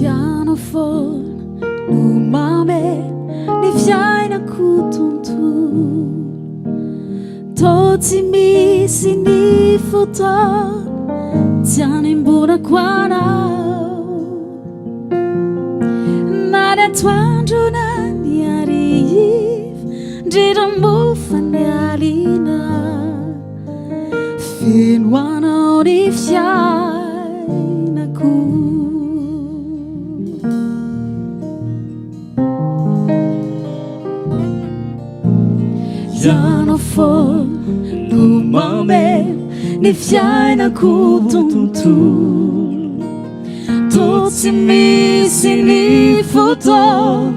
Yanofol no mame ni fiainako tontolo totsy misy ny fotoana tianembonako anao na ny atoandro na ny hariva ndrindra mofa ny alina feno anao ny fiainako Yanofol no mameno ny fiainako tontolo totsy misy ny fotoana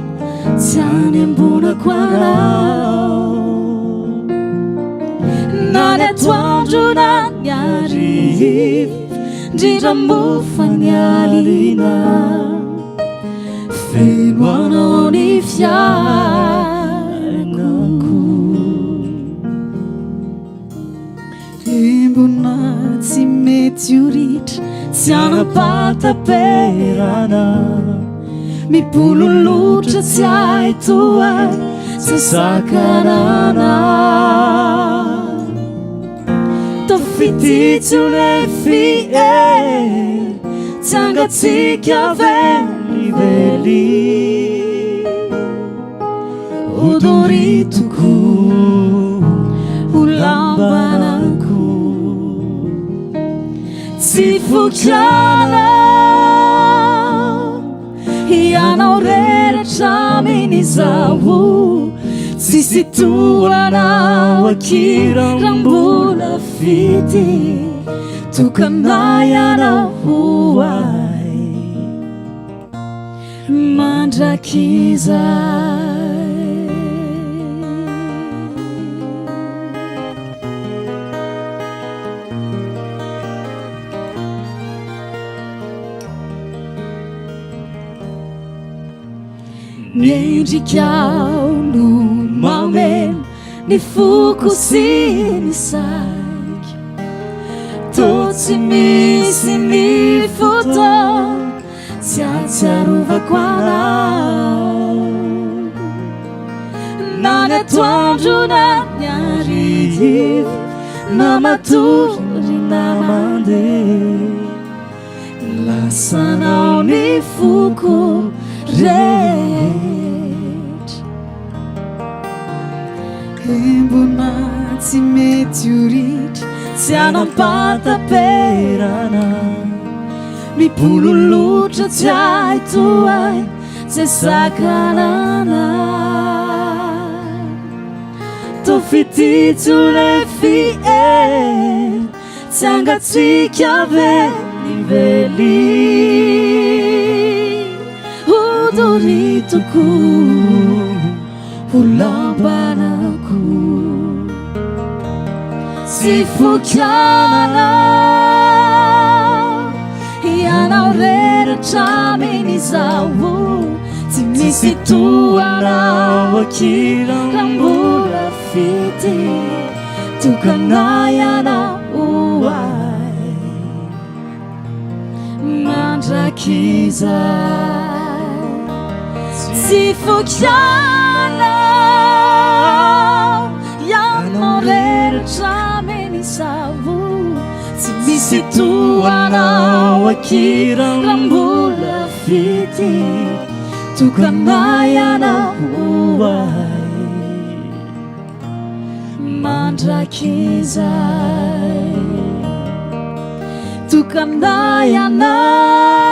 tsy hanembonako anao na ny atoandro na ny hariva ndrindra mofa ny alina feno anao ny fiainako embona tsy mety ho ritra tsy anapataperana mipololotra tsy aitoay sasakanana tafititsy le fie tsy angatsika velively odoritoko ho lambanako tsy fokiana ianao reratra minizaho tsisy toanao akirambola fity tokanay anao ay mandrakizay Niendrikao no mameno ny foko sy ny saiko totsy misy ny fotoana tsy atsiarovako anao na ny atoandro na ny hariva na matory na mandeha lasanao ny foko embona tsy mety ho ritra tsy anampataperana mipololotra tsy aitoay tsy sakanana tofititsy le fie tsy angatsika velively odoritoko ho lambanako tsy fokiana ianao reratra minizaho tsy misy toanao akirambola fity tokanay anao ay mandrakizay tsy fokiana ianao reratra minizaho tsy misy toanao akirambola fity tokanay anao ay mandrakizay tokanay anao